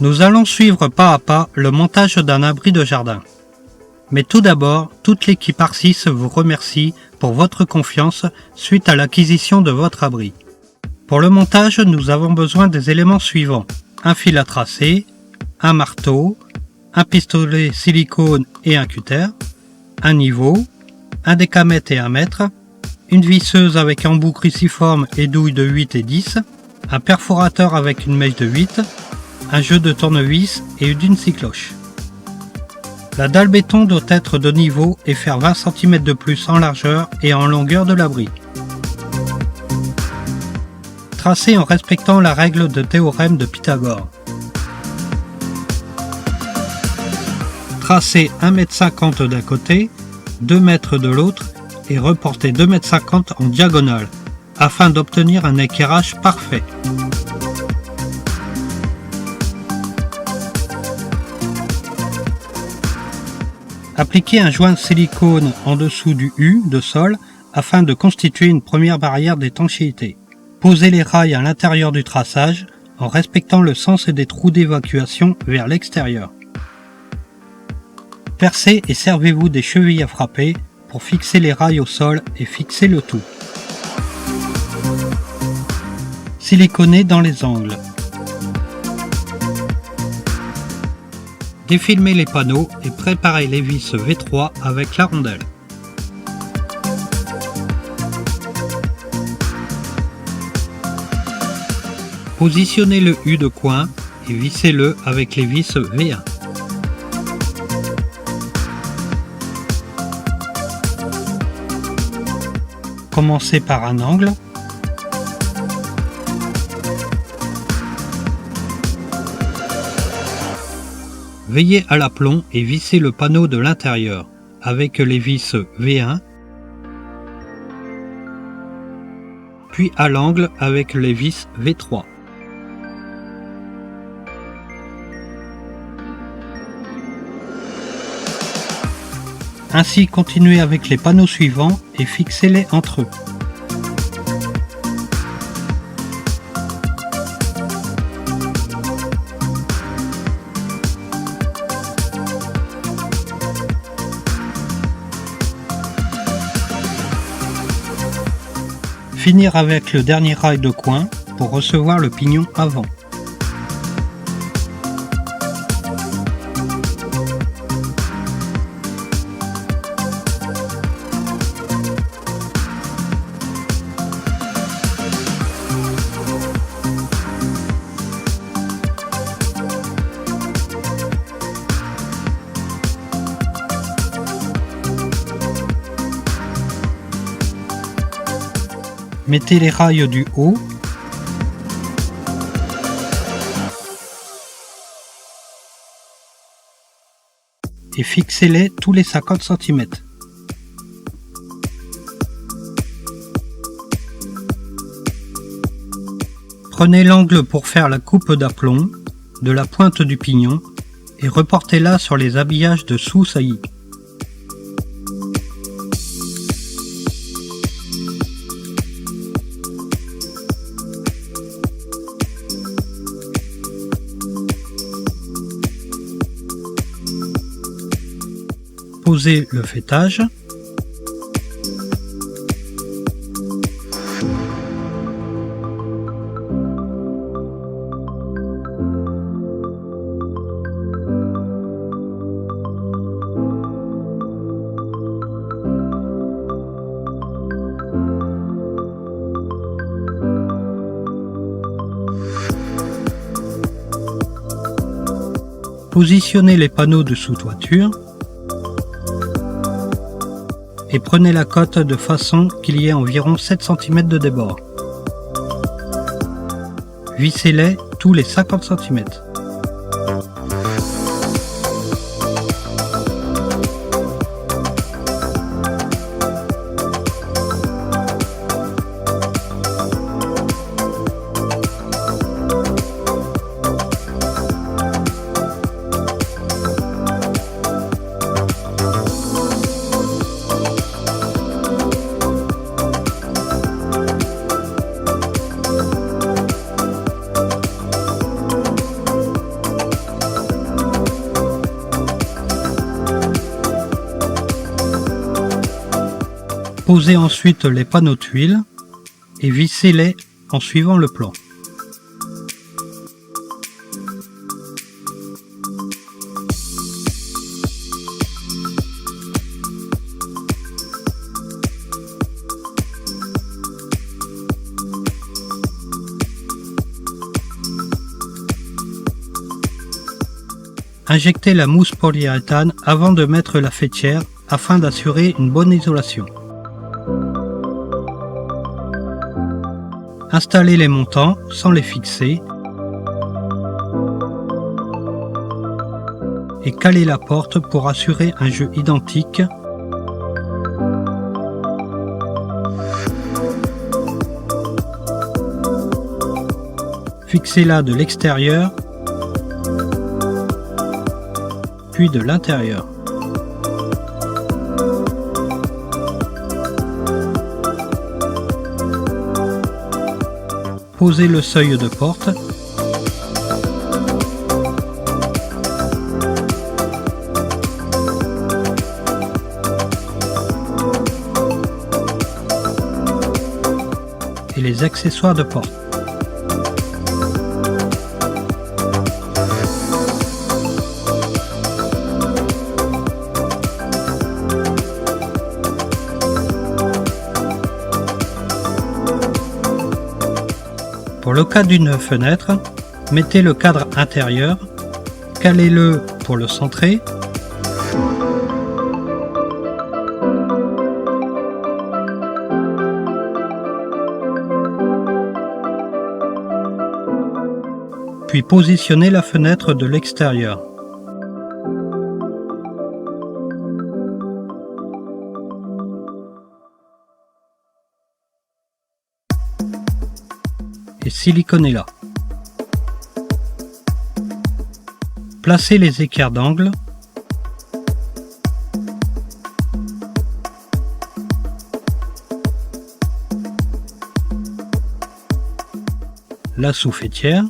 Nous allons suivre pas à pas le montage d'un abri de jardin. Mais tout d'abord, toute l'équipe Arcis vous remercie pour votre confiance suite à l'acquisition de votre abri. Pour le montage, nous avons besoin des éléments suivants. Un fil à tracer, un marteau, un pistolet silicone et un cutter, un niveau, un décamètre et un mètre, une visseuse avec embout cruciforme et douille de 8 et 10, un perforateur avec une mèche de 8, un jeu de tournevis et une scie cloche. La dalle béton doit être de niveau et faire 20 cm de plus en largeur et en longueur de l'abri. Tracé en respectant la règle de théorème de Pythagore. Tracé 1,50 m d'un côté, 2 m de l'autre et reporté 2,50 m en diagonale, afin d'obtenir un équerrage parfait. Appliquez un joint de silicone en dessous du U de sol afin de constituer une première barrière d'étanchéité. Posez les rails à l'intérieur du traçage en respectant le sens des trous d'évacuation vers l'extérieur. Percez et servez-vous des chevilles à frapper pour fixer les rails au sol et fixer le tout. Siliconez dans les angles. Défilmez les panneaux et préparez les vis V3 avec la rondelle. Positionnez le U de coin et vissez-le avec les vis V1. Commencez par un angle. Veillez à l'aplomb et vissez le panneau de l'intérieur avec les vis V1, puis à l'angle avec les vis V3. Ainsi, continuez avec les panneaux suivants et fixez-les entre eux. Finir avec le dernier rail de coin pour recevoir le pignon avant. Mettez les rails du haut et fixez-les tous les 50 cm. Prenez l'angle pour faire la coupe d'aplomb de la pointe du pignon et reportez-la sur les habillages de sous-saillie. Posez le faîtage. Positionnez les panneaux de sous-toiture et prenez la cote de façon qu'il y ait environ 7 cm de débord. Vissez-les tous les 50 cm. Posez ensuite les panneaux tuiles et vissez-les en suivant le plan. Injectez la mousse polyuréthane avant de mettre la faîtière afin d'assurer une bonne isolation. Installez les montants sans les fixer et calez la porte pour assurer un jeu identique. Fixez-la de l'extérieur puis de l'intérieur. Posez le seuil de porte. Et les accessoires de porte. Pour le cas d'une fenêtre, mettez le cadre intérieur, calez-le pour le centrer, puis positionnez la fenêtre de l'extérieur. Et siliconez-la. Placez les équerres d'angle. La sous-faîtière.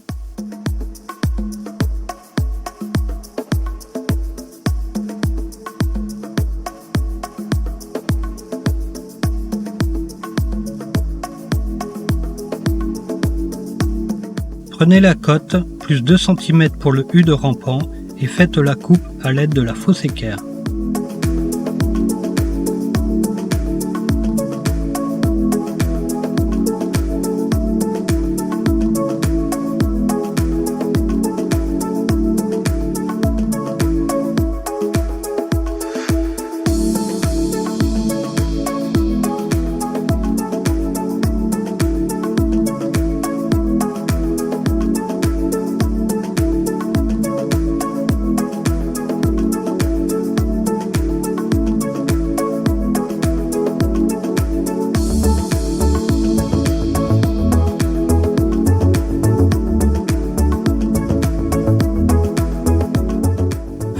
Prenez la cote, plus 2 cm pour le U de rampant et faites la coupe à l'aide de la fausse équerre.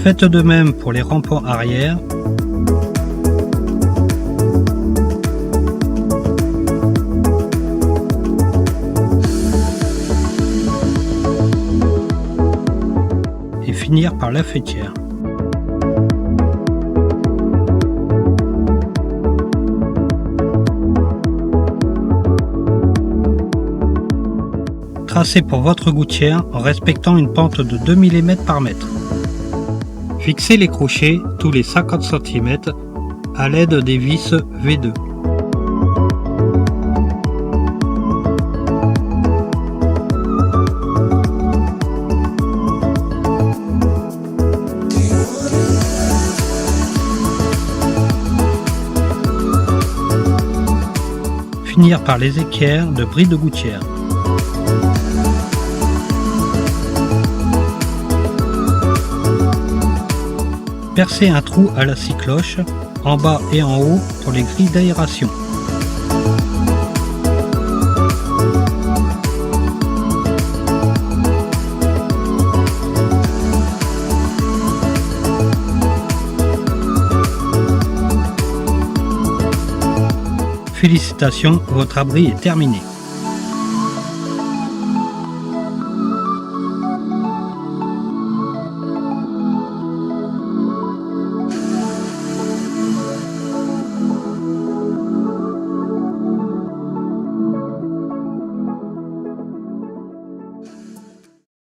Faites de même pour les rampants arrière. Et finir par la faîtière. Tracez pour votre gouttière en respectant une pente de 2 mm par mètre. Fixez les crochets tous les 50 cm à l'aide des vis V2. Finir par les équerres de bris de gouttière. Percez un trou à la scie cloche, en bas et en haut pour les grilles d'aération. Félicitations, votre abri est terminé.